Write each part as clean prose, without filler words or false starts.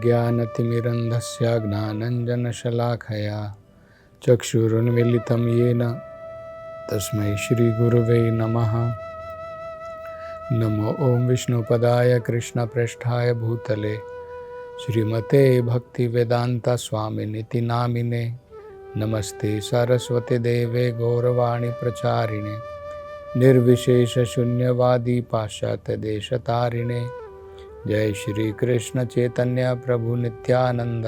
अज्ञानतिमिरन्धस्य ज्ञानञ्जनशलाखया चक्षुरुन्मीलितं येन तस्मै श्रीगुरुवे नमः। नमो ॐ विष्णुपदाय कृष्णप्रेष्ठाय भूतले श्रीमते भक्तिवेदान्ता स्वामिनिति नामिने। नमस्ते सरस्वती देवे गौरवाणी प्रचारिणे निर्विशेषशून्यवादी पाश्चात्यदेशतारिणे। जय श्री कृष्ण चैतन्य प्रभु नित्यानंद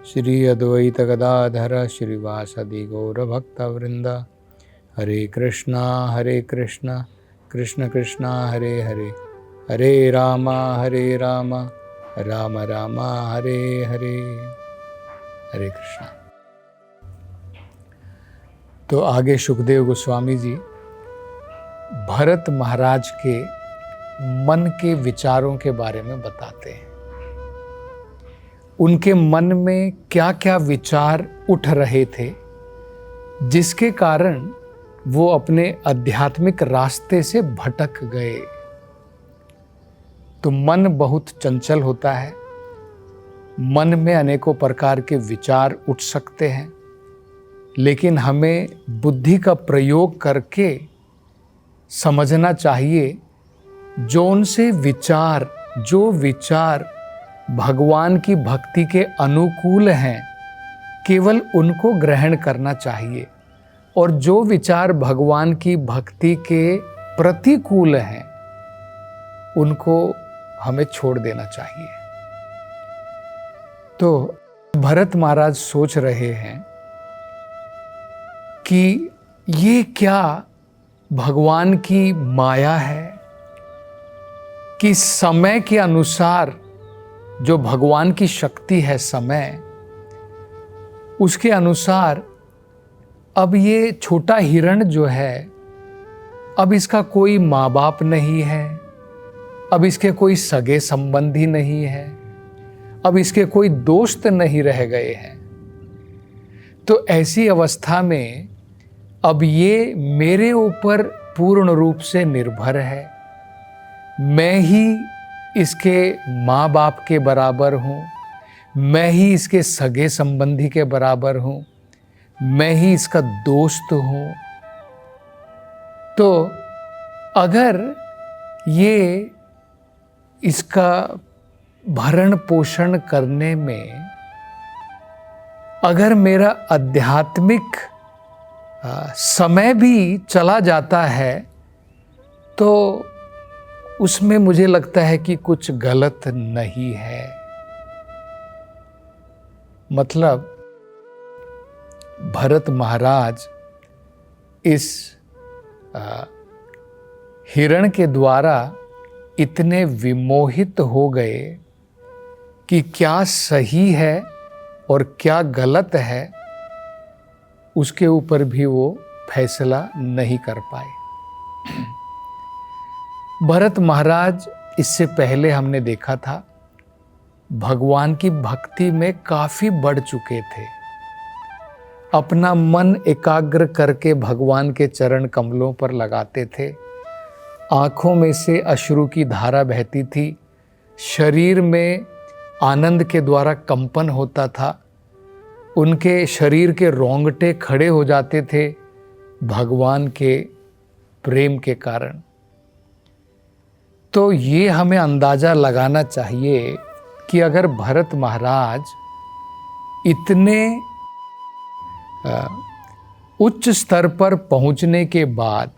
श्री अद्वैत गदाधर श्रीवासदि गौरभक्तवृंद। हरे कृष्णा कृष्ण कृष्णा हरे हरे, हरे राम राम राम हरे हरे। हरे कृष्णा। तो आगे सुखदेव गोस्वामी जी भरत महाराज के मन के विचारों के बारे में बताते हैं। उनके मन में क्या क्या विचार उठ रहे थे जिसके कारण वो अपने आध्यात्मिक रास्ते से भटक गए। तो मन बहुत चंचल होता है, मन में अनेकों प्रकार के विचार उठ सकते हैं, लेकिन हमें बुद्धि का प्रयोग करके समझना चाहिए जो विचार भगवान की भक्ति के अनुकूल हैं केवल उनको ग्रहण करना चाहिए, और जो विचार भगवान की भक्ति के प्रतिकूल हैं उनको हमें छोड़ देना चाहिए। तो भरत महाराज सोच रहे हैं कि ये क्या भगवान की माया है कि समय के अनुसार जो भगवान की शक्ति है समय, उसके अनुसार अब ये छोटा हिरण जो है अब इसका कोई माँ बाप नहीं है, अब इसके कोई सगे संबंधी नहीं है, अब इसके कोई दोस्त नहीं रह गए हैं। तो ऐसी अवस्था में अब ये मेरे ऊपर पूर्ण रूप से निर्भर है। मैं ही इसके माँ बाप के बराबर हूँ, मैं ही इसके सगे संबंधी के बराबर हूँ, मैं ही इसका दोस्त हूँ। तो अगर ये इसका भरण पोषण करने में अगर मेरा आध्यात्मिक समय भी चला जाता है तो उसमें मुझे लगता है कि कुछ गलत नहीं है। मतलब भरत महाराज इस हिरण के द्वारा इतने विमोहित हो गए कि क्या सही है और क्या गलत है उसके ऊपर भी वो फैसला नहीं कर पाए। भरत महाराज इससे पहले हमने देखा था भगवान की भक्ति में काफी बढ़ चुके थे। अपना मन एकाग्र करके भगवान के चरण कमलों पर लगाते थे, आंखों में से अश्रु की धारा बहती थी, शरीर में आनंद के द्वारा कंपन होता था, उनके शरीर के रोंगटे खड़े हो जाते थे भगवान के प्रेम के कारण। तो ये हमें अंदाज़ा लगाना चाहिए कि अगर भरत महाराज इतने उच्च स्तर पर पहुंचने के बाद,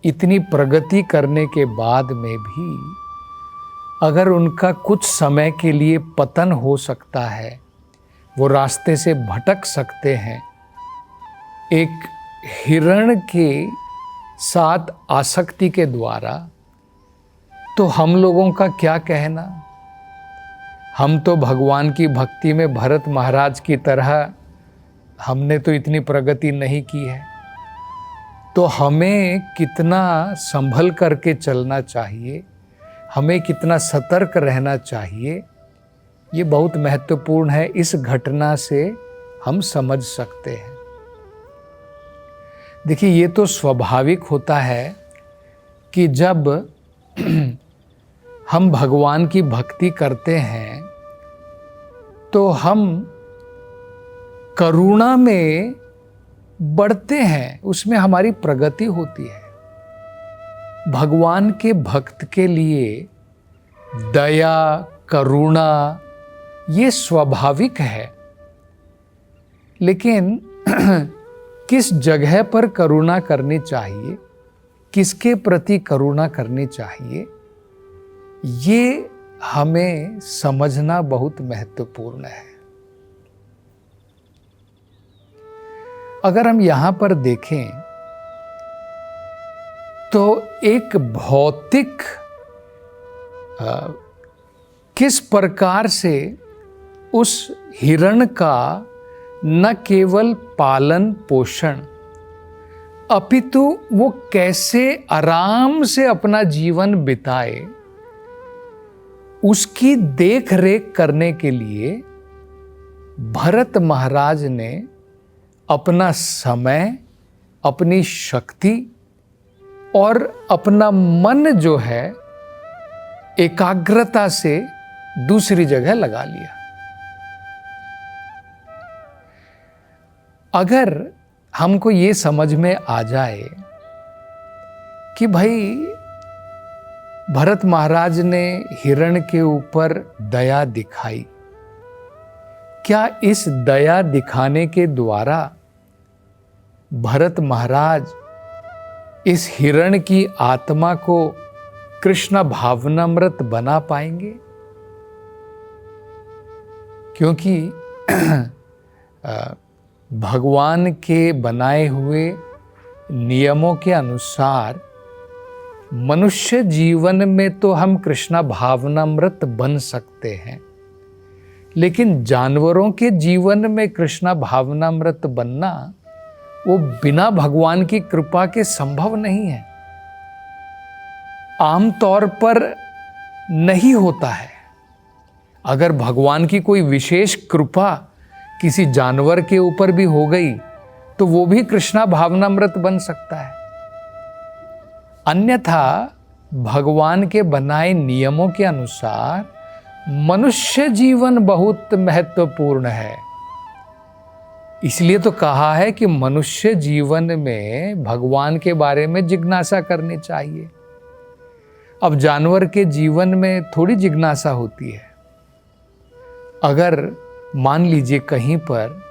इतनी प्रगति करने के बाद में भी अगर उनका कुछ समय के लिए पतन हो सकता है, वो रास्ते से भटक सकते हैं एक हिरण के साथ आसक्ति के द्वारा, तो हम लोगों का क्या कहना। हम तो भगवान की भक्ति में भरत महाराज की तरह हमने तो इतनी प्रगति नहीं की है। तो हमें कितना संभल करके चलना चाहिए, हमें कितना सतर्क रहना चाहिए, ये बहुत महत्वपूर्ण है। इस घटना से हम समझ सकते हैं। देखिए, ये तो स्वाभाविक होता है कि जब हम भगवान की भक्ति करते हैं तो हम करुणा में बढ़ते हैं, उसमें हमारी प्रगति होती है। भगवान के भक्त के लिए दया, करुणा ये स्वाभाविक है, लेकिन किस जगह पर करुणा करनी चाहिए, किसके प्रति करुणा करनी चाहिए, ये हमें समझना बहुत महत्वपूर्ण है। अगर हम यहां पर देखें तो एक भौतिक किस प्रकार से उस हिरण का न केवल पालन पोषण, अपितु वो कैसे आराम से अपना जीवन बिताए, उसकी देख रेख करने के लिए भरत महाराज ने अपना समय, अपनी शक्ति और अपना मन जो है एकाग्रता से दूसरी जगह लगा लिया। अगर हमको ये समझ में आ जाए कि भाई भरत महाराज ने हिरण के ऊपर दया दिखाई, क्या इस दया दिखाने के द्वारा भरत महाराज इस हिरण की आत्मा को कृष्ण भावनामृत बना पाएंगे? क्योंकि भगवान के बनाए हुए नियमों के अनुसार मनुष्य जीवन में तो हम कृष्ण भावनामृत बन सकते हैं, लेकिन जानवरों के जीवन में कृष्ण भावनामृत बनना वो बिना भगवान की कृपा के संभव नहीं है, आमतौर पर नहीं होता है। अगर भगवान की कोई विशेष कृपा किसी जानवर के ऊपर भी हो गई तो वो भी कृष्णा भावनामृत बन सकता है। अन्यथा भगवान के बनाए नियमों के अनुसार मनुष्य जीवन बहुत महत्वपूर्ण है। इसलिए तो कहा है कि मनुष्य जीवन में भगवान के बारे में जिज्ञासा करनी चाहिए। अब जानवर के जीवन में थोड़ी जिज्ञासा होती है। अगर मान लीजिए कहीं पर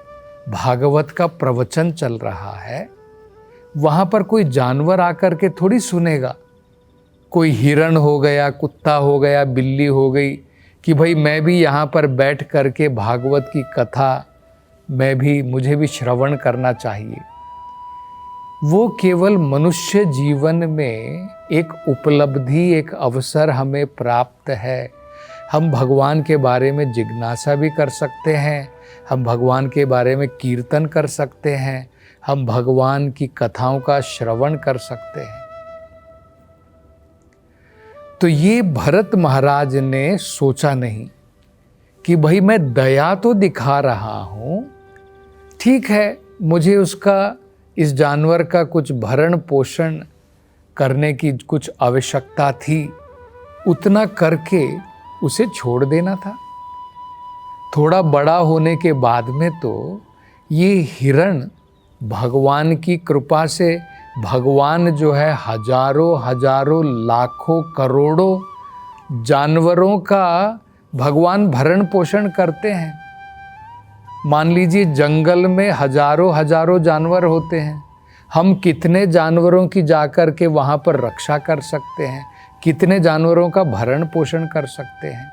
भागवत का प्रवचन चल रहा है, वहां पर कोई जानवर आकर के थोड़ी सुनेगा। कोई हिरण हो गया, कुत्ता हो गया, बिल्ली हो गई कि भाई मैं भी यहाँ पर बैठ करके भागवत की कथा मुझे भी श्रवण करना चाहिए। वो केवल मनुष्य जीवन में एक उपलब्धि, एक अवसर हमें प्राप्त है। हम भगवान के बारे में जिज्ञासा भी कर सकते हैं, हम भगवान के बारे में कीर्तन कर सकते हैं, हम भगवान की कथाओं का श्रवण कर सकते हैं। तो ये भरत महाराज ने सोचा नहीं कि भाई मैं दया तो दिखा रहा हूं, ठीक है, मुझे उसका, इस जानवर का कुछ भरण पोषण करने की कुछ आवश्यकता थी, उतना करके उसे छोड़ देना था। थोड़ा बड़ा होने के बाद में तो ये हिरण भगवान की कृपा से, भगवान जो है हजारों हजारों लाखों करोड़ों जानवरों का भगवान भरण पोषण करते हैं। मान लीजिए जंगल में हजारों हजारों जानवर होते हैं, हम कितने जानवरों की जाकर के वहाँ पर रक्षा कर सकते हैं, कितने जानवरों का भरण पोषण कर सकते हैं।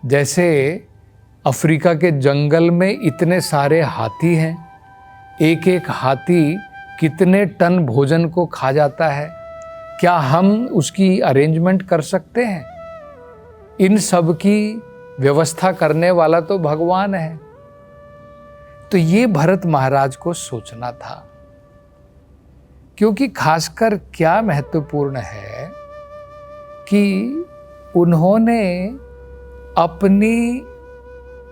जैसे अफ्रीका के जंगल में इतने सारे हाथी हैं, एक एक हाथी कितने टन भोजन को खा जाता है, क्या हम उसकी अरेंजमेंट कर सकते हैं? इन सब की व्यवस्था करने वाला तो भगवान है। तो ये भरत महाराज को सोचना था, क्योंकि खासकर क्या महत्वपूर्ण है कि उन्होंने अपनी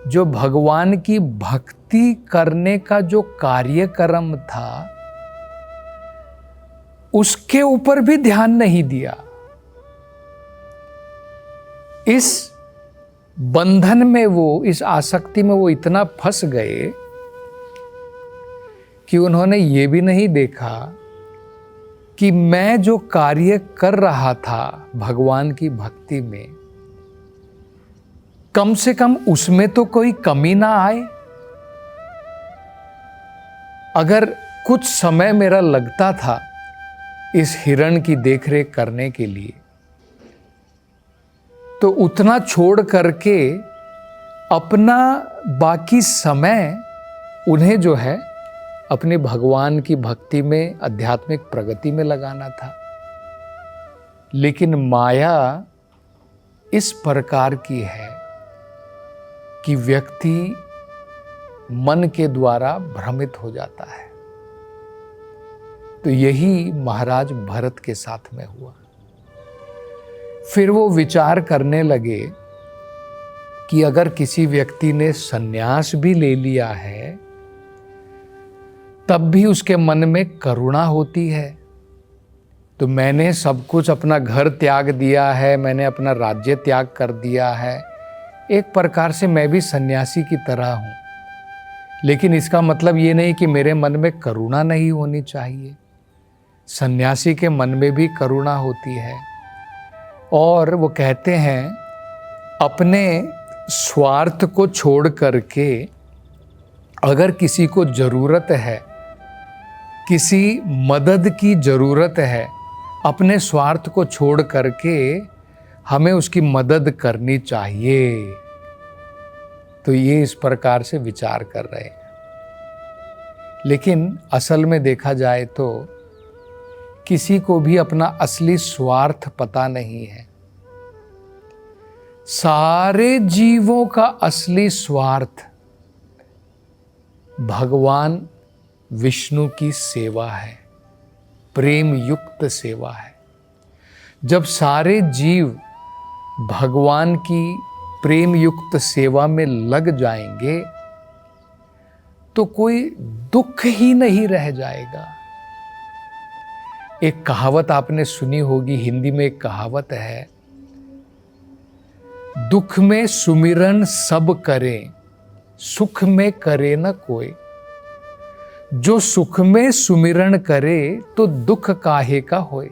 जो भगवान की भक्ति करने का जो कार्यक्रम था उसके ऊपर भी ध्यान नहीं दिया। इस बंधन में वो, इस आसक्ति में वो इतना फंस गए कि उन्होंने ये भी नहीं देखा कि मैं जो कार्य कर रहा था भगवान की भक्ति में, कम से कम उसमें तो कोई कमी ना आए। अगर कुछ समय मेरा लगता था इस हिरण की देखरेख करने के लिए, तो उतना छोड़ करके अपना बाकी समय उन्हें जो है अपने भगवान की भक्ति में, आध्यात्मिक प्रगति में लगाना था। लेकिन माया इस प्रकार की है कि व्यक्ति मन के द्वारा भ्रमित हो जाता है। तो यही महाराज भरत के साथ में हुआ। फिर वो विचार करने लगे कि अगर किसी व्यक्ति ने संन्यास भी ले लिया है, तब भी उसके मन में करुणा होती है। तो मैंने सब कुछ, अपना घर त्याग दिया है, मैंने अपना राज्य त्याग कर दिया है, एक प्रकार से मैं भी सन्यासी की तरह हूँ। लेकिन इसका मतलब ये नहीं कि मेरे मन में करुणा नहीं होनी चाहिए। सन्यासी के मन में भी करुणा होती है। और वो कहते हैं, अपने स्वार्थ को छोड़ करके अगर किसी को ज़रूरत है, किसी मदद की ज़रूरत है, अपने स्वार्थ को छोड़ करके हमें उसकी मदद करनी चाहिए। तो ये इस प्रकार से विचार कर रहे हैं। लेकिन असल में देखा जाए तो किसी को भी अपना असली स्वार्थ पता नहीं है। सारे जीवों का असली स्वार्थ भगवान विष्णु की सेवा है, प्रेम युक्त सेवा है। जब सारे जीव भगवान की प्रेम युक्त सेवा में लग जाएंगे तो कोई दुख ही नहीं रह जाएगा। एक कहावत आपने सुनी होगी, हिंदी में एक कहावत है, दुख में सुमिरन सब करें, सुख में करे न कोई। जो सुख में सुमिरन करे तो दुख काहे का होए।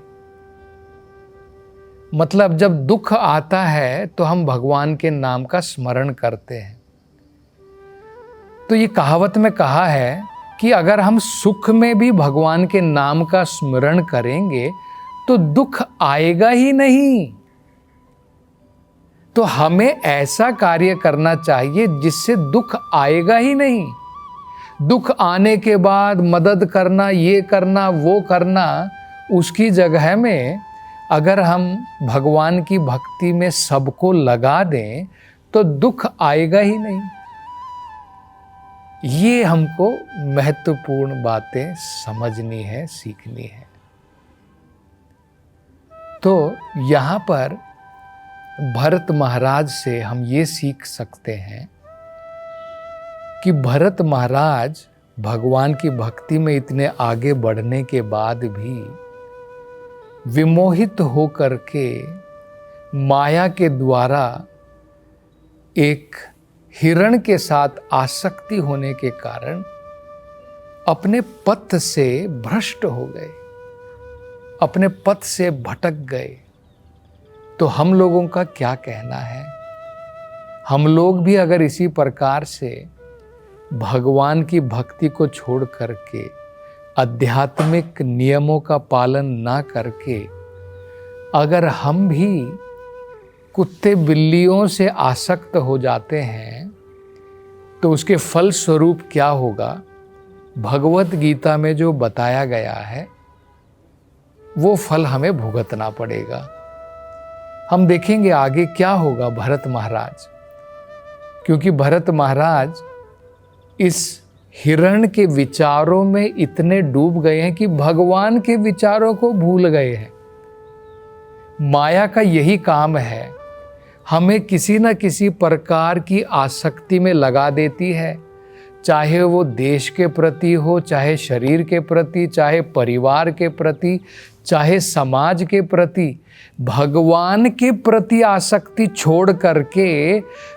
मतलब जब दुख आता है तो हम भगवान के नाम का स्मरण करते हैं। तो ये कहावत में कहा है कि अगर हम सुख में भी भगवान के नाम का स्मरण करेंगे तो दुख आएगा ही नहीं। तो हमें ऐसा कार्य करना चाहिए जिससे दुख आएगा ही नहीं। दुख आने के बाद मदद करना, ये करना, वो करना, उसकी जगह में अगर हम भगवान की भक्ति में सबको लगा दें तो दुख आएगा ही नहीं। ये हमको महत्वपूर्ण बातें समझनी है, सीखनी है। तो यहाँ पर भरत महाराज से हम ये सीख सकते हैं कि भरत महाराज भगवान की भक्ति में इतने आगे बढ़ने के बाद भी विमोहित होकर के माया के द्वारा एक हिरण के साथ आसक्ति होने के कारण अपने पथ से भ्रष्ट हो गए, अपने पथ से भटक गए। तो हम लोगों का क्या कहना है? हम लोग भी अगर इसी प्रकार से भगवान की भक्ति को छोड़ करके आध्यात्मिक नियमों का पालन ना करके अगर हम भी कुत्ते बिल्लियों से आसक्त हो जाते हैं तो उसके फल स्वरूप क्या होगा? भगवत गीता में जो बताया गया है वो फल हमें भुगतना पड़ेगा। हम देखेंगे आगे क्या होगा भरत महाराज, क्योंकि भरत महाराज इस हिरण के विचारों में इतने डूब गए हैं कि भगवान के विचारों को भूल गए हैं। माया का यही काम है, हमें किसी न किसी प्रकार की आसक्ति में लगा देती है। चाहे वो देश के प्रति हो, चाहे शरीर के प्रति, चाहे परिवार के प्रति, चाहे समाज के प्रति, भगवान के प्रति आसक्ति छोड़ करके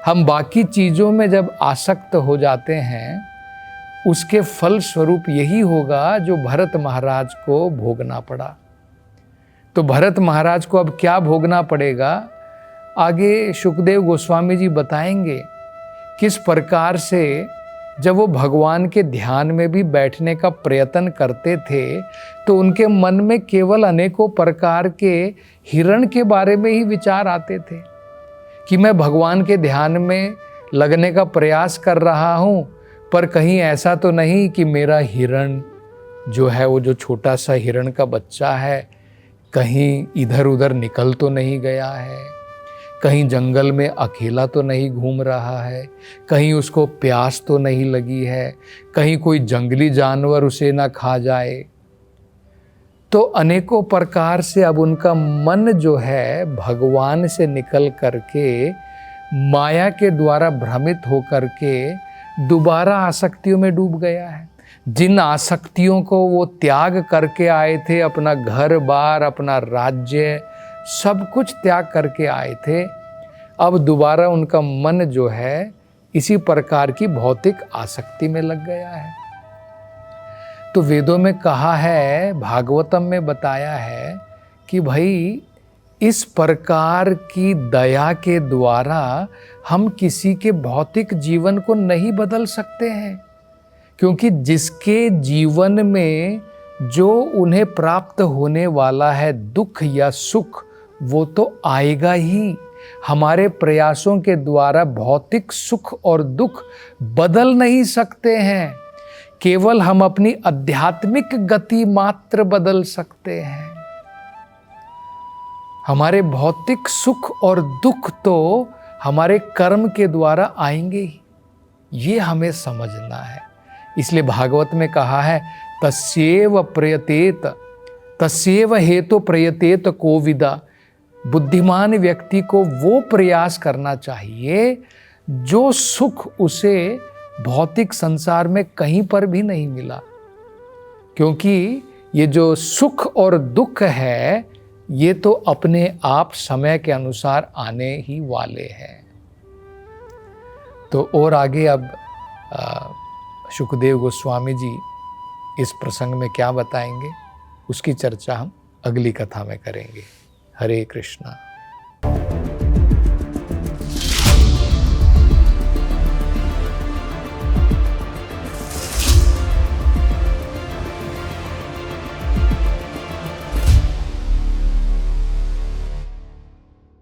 हम बाकी चीज़ों में जब आसक्त हो जाते हैं, उसके फल स्वरूप यही होगा जो भरत महाराज को भोगना पड़ा। तो भरत महाराज को अब क्या भोगना पड़ेगा, आगे शुकदेव गोस्वामी जी बताएंगे किस प्रकार से जब वो भगवान के ध्यान में भी बैठने का प्रयत्न करते थे तो उनके मन में केवल अनेकों प्रकार के हिरण के बारे में ही विचार आते थे कि मैं भगवान के ध्यान में लगने का प्रयास कर रहा हूँ, पर कहीं ऐसा तो नहीं कि मेरा हिरण जो है, वो जो छोटा सा हिरण का बच्चा है, कहीं इधर उधर निकल तो नहीं गया है, कहीं जंगल में अकेला तो नहीं घूम रहा है, कहीं उसको प्यास तो नहीं लगी है, कहीं कोई जंगली जानवर उसे ना खा जाए। तो अनेकों प्रकार से अब उनका मन जो है भगवान से निकल करके माया के द्वारा भ्रमित होकर के दोबारा आसक्तियों में डूब गया है। जिन आसक्तियों को वो त्याग करके आए थे, अपना घर बार, अपना राज्य, सब कुछ त्याग करके आए थे, अब दोबारा उनका मन जो है इसी प्रकार की भौतिक आसक्ति में लग गया है। तो वेदों में कहा है, भागवतम में बताया है कि भाई इस प्रकार की दया के द्वारा हम किसी के भौतिक जीवन को नहीं बदल सकते हैं, क्योंकि जिसके जीवन में जो उन्हें प्राप्त होने वाला है दुख या सुख, वो तो आएगा ही। हमारे प्रयासों के द्वारा भौतिक सुख और दुख बदल नहीं सकते हैं, केवल हम अपनी आध्यात्मिक गति मात्र बदल सकते हैं। हमारे भौतिक सुख और दुख तो हमारे कर्म के द्वारा आएंगे ही, ये हमें समझना है। इसलिए भागवत में कहा है, तस्येव प्रयतेत, तस्येव हेतु प्रयतेत कोविदा। बुद्धिमान व्यक्ति को वो प्रयास करना चाहिए जो सुख उसे भौतिक संसार में कहीं पर भी नहीं मिला, क्योंकि ये जो सुख और दुख है ये तो अपने आप समय के अनुसार आने ही वाले हैं। तो और आगे अब शुकदेव गोस्वामी जी इस प्रसंग में क्या बताएंगे, उसकी चर्चा हम अगली कथा में करेंगे। हरे कृष्णा।